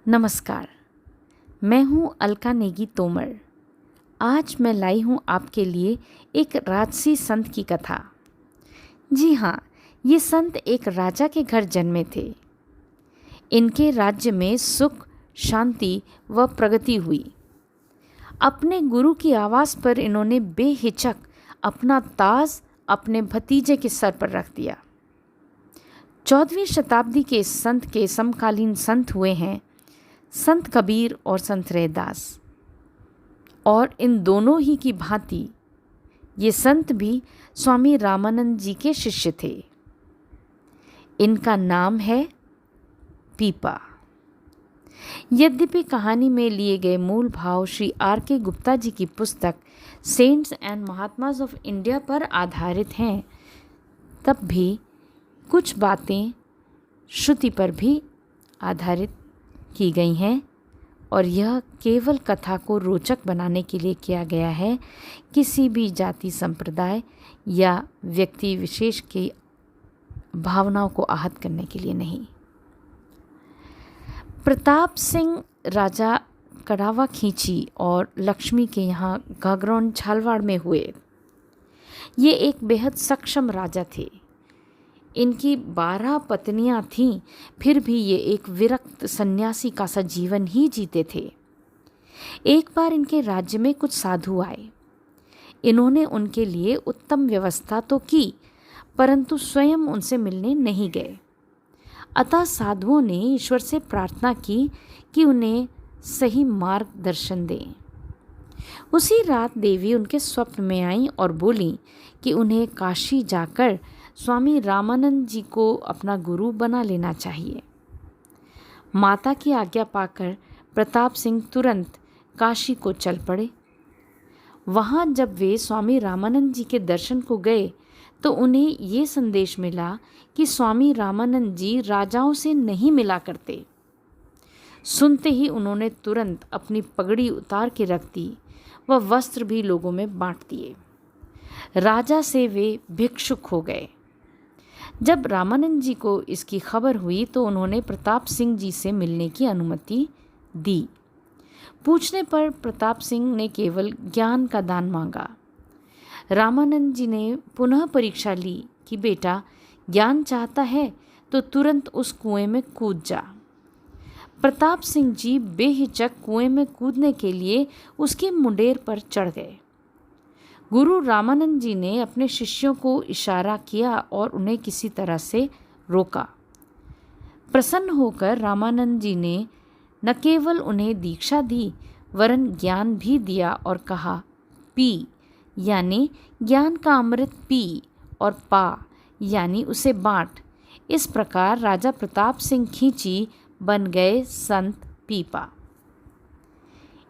नमस्कार। मैं हूँ अलका नेगी तोमर। आज मैं लाई हूँ आपके लिए एक राजसी संत की कथा। जी हाँ, ये संत एक राजा के घर जन्मे थे। इनके राज्य में सुख, शांति व प्रगति हुई। अपने गुरु की आवाज़ पर इन्होंने बेहिचक अपना ताज अपने भतीजे के सर पर रख दिया। 14वीं शताब्दी के इस संत के समकालीन संत हुए हैं संत कबीर और संत रैदास। और इन दोनों ही की भांति ये संत भी स्वामी रामानंद जी के शिष्य थे। इनका नाम है पीपा। यद्यपि कहानी में लिए गए मूल भाव श्री R.K. गुप्ता जी की पुस्तक सेंट्स एंड महात्माज ऑफ इंडिया पर आधारित हैं, तब भी कुछ बातें श्रुति पर भी आधारित की गई हैं और यह केवल कथा को रोचक बनाने के लिए किया गया है, किसी भी जाति संप्रदाय या व्यक्ति विशेष की भावनाओं को आहत करने के लिए नहीं। प्रताप सिंह राजा कड़ावा खींची और लक्ष्मी के यहाँ घाघरौन झालवाड़ में हुए। ये एक बेहद सक्षम राजा थे। इनकी 12 पत्नियां थीं, फिर भी ये एक विरक्त सन्यासी का सा जीवन ही जीते थे। एक बार इनके राज्य में कुछ साधु आए। इन्होंने उनके लिए उत्तम व्यवस्था तो की, परंतु स्वयं उनसे मिलने नहीं गए। अतः साधुओं ने ईश्वर से प्रार्थना की कि उन्हें सही मार्गदर्शन दें। उसी रात देवी उनके स्वप्न में आईं और बोली कि उन्हें काशी जाकर स्वामी रामानंद जी को अपना गुरु बना लेना चाहिए। माता की आज्ञा पाकर प्रताप सिंह तुरंत काशी को चल पड़े। वहाँ जब वे स्वामी रामानंद जी के दर्शन को गए तो उन्हें ये संदेश मिला कि स्वामी रामानंद जी राजाओं से नहीं मिला करते। सुनते ही उन्होंने तुरंत अपनी पगड़ी उतार के रख दी व वस्त्र भी लोगों में बांट दिए। राजा से वे भिक्षुक हो गए। जब रामानंद जी को इसकी खबर हुई तो उन्होंने प्रताप सिंह जी से मिलने की अनुमति दी। पूछने पर प्रताप सिंह ने केवल ज्ञान का दान मांगा। रामानंद जी ने पुनः परीक्षा ली कि बेटा, ज्ञान चाहता है तो तुरंत उस कुएं में कूद जा। प्रताप सिंह जी बेहिचक कुएं में कूदने के लिए उसकी मुंडेर पर चढ़ गए। गुरु रामानंद जी ने अपने शिष्यों को इशारा किया और उन्हें किसी तरह से रोका। प्रसन्न होकर रामानंद जी ने न केवल उन्हें दीक्षा दी वरन ज्ञान भी दिया और कहा, पी यानी ज्ञान का अमृत पी और पा यानी उसे बांट। इस प्रकार राजा प्रताप सिंह खींची बन गए संत पीपा।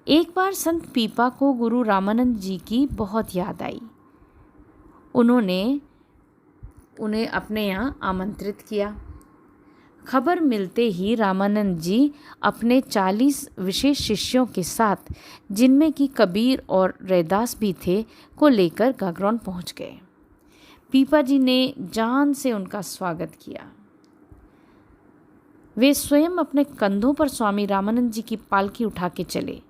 एक बार संत पीपा को गुरु रामानंद जी की बहुत याद आई। उन्होंने उन्हें अपने यहाँ आमंत्रित किया। खबर मिलते ही रामानंद जी अपने 40 विशेष शिष्यों के साथ, जिनमें कि कबीर और रैदास भी थे, को लेकर घाघरौन पहुँच गए। पीपा जी ने जान से उनका स्वागत किया। वे स्वयं अपने कंधों पर स्वामी रामानंद जी की पालकी उठा के चले।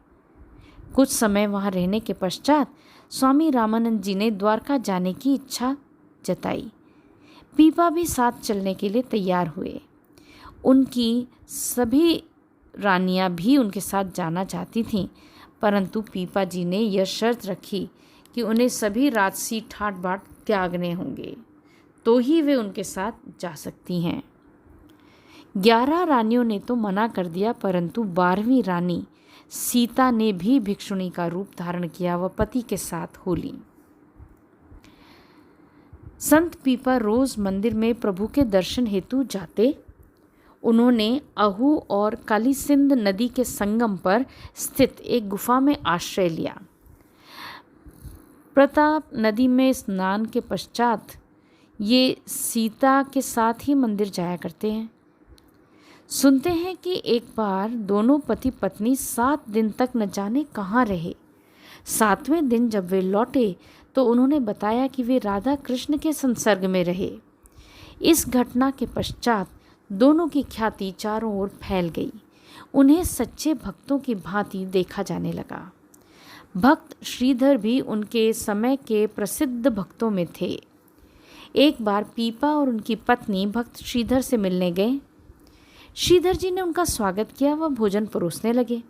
कुछ समय वहाँ रहने के पश्चात स्वामी रामानंद जी ने द्वारका जाने की इच्छा जताई। पीपा भी साथ चलने के लिए तैयार हुए। उनकी सभी रानियां भी उनके साथ जाना चाहती थीं, परंतु पीपा जी ने यह शर्त रखी कि उन्हें सभी राजसी ठाट बाट त्यागने होंगे, तो ही वे उनके साथ जा सकती हैं। 11 रानियों ने तो मना कर दिया, परंतु 12वीं रानी सीता ने भी भिक्षुणी का रूप धारण किया व पति के साथ हो ली। संत पीपा रोज मंदिर में प्रभु के दर्शन हेतु जाते। उन्होंने अहू और कालीसिंध नदी के संगम पर स्थित एक गुफा में आश्रय लिया। प्रताप नदी में स्नान के पश्चात ये सीता के साथ ही मंदिर जाया करते हैं। सुनते हैं कि एक बार दोनों पति पत्नी 7 दिन तक न जाने कहाँ रहे। 7वें दिन जब वे लौटे तो उन्होंने बताया कि वे राधा कृष्ण के संसर्ग में रहे। इस घटना के पश्चात दोनों की ख्याति चारों ओर फैल गई। उन्हें सच्चे भक्तों की भांति देखा जाने लगा। भक्त श्रीधर भी उनके समय के प्रसिद्ध भक्तों में थे। एक बार पीपा और उनकी पत्नी भक्त श्रीधर से मिलने गए। श्रीधर जी ने उनका स्वागत किया, वह भोजन परोसने लगे।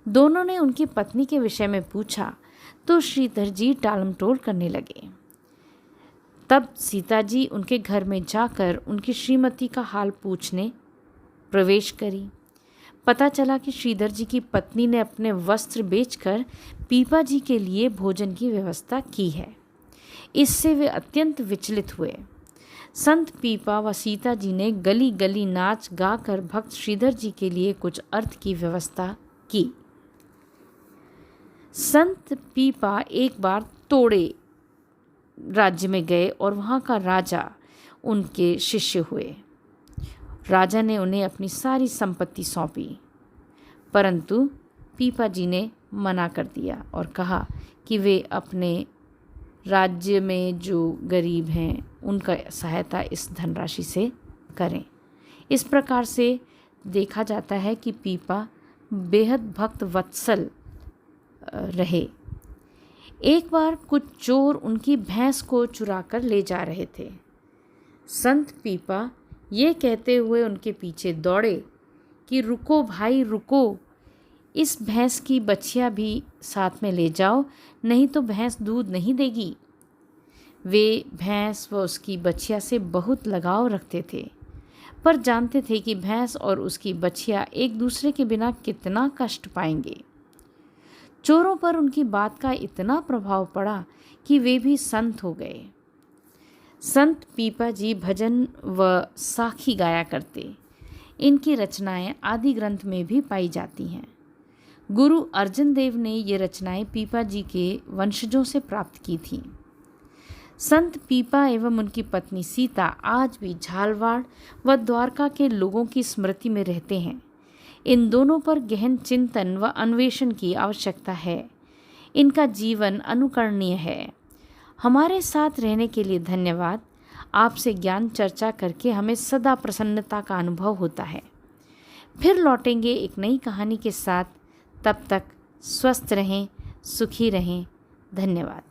दोनों ने उनकी पत्नी के विषय में पूछा तो श्रीधर जी टालमटोल करने लगे। तब सीता जी उनके घर में जाकर उनकी श्रीमती का हाल पूछने प्रवेश करी। पता चला कि श्रीधर जी की पत्नी ने अपने वस्त्र बेचकर पीपा जी के लिए भोजन की व्यवस्था की है। इससे वे अत्यंत विचलित हुए। संत पीपा व सीता जी ने गली गली नाच गाकर भक्त श्रीधर जी के लिए कुछ अर्थ की व्यवस्था की। संत पीपा एक बार तोड़े राज्य में गए और वहाँ का राजा उनके शिष्य हुए। राजा ने उन्हें अपनी सारी संपत्ति सौंपी, परंतु पीपा जी ने मना कर दिया और कहा कि वे अपने राज्य में जो गरीब हैं उनका सहायता इस धनराशि से करें। इस प्रकार से देखा जाता है कि पीपा बेहद भक्त वत्सल रहे। एक बार कुछ चोर उनकी भैंस को चुरा कर ले जा रहे थे। संत पीपा ये कहते हुए उनके पीछे दौड़े कि रुको भाई रुको, इस भैंस की बछिया भी साथ में ले जाओ, नहीं तो भैंस दूध नहीं देगी। वे भैंस व उसकी बछिया से बहुत लगाव रखते थे, पर जानते थे कि भैंस और उसकी बछिया एक दूसरे के बिना कितना कष्ट पाएंगे। चोरों पर उनकी बात का इतना प्रभाव पड़ा कि वे भी संत हो गए। संत पीपा जी भजन व साखी गाया करते। इनकी रचनाएं आदि ग्रंथ में भी पाई जाती हैं। गुरु अर्जन देव ने ये रचनाएं पीपा जी के वंशजों से प्राप्त की थीं। संत पीपा एवं उनकी पत्नी सीता आज भी झालवाड़ व द्वारका के लोगों की स्मृति में रहते हैं। इन दोनों पर गहन चिंतन व अन्वेषण की आवश्यकता है। इनका जीवन अनुकरणीय है। हमारे साथ रहने के लिए धन्यवाद। आपसे ज्ञान चर्चा करके हमें सदा प्रसन्नता का अनुभव होता है। फिर लौटेंगे एक नई कहानी के साथ। तब तक स्वस्थ रहें, सुखी रहें। धन्यवाद।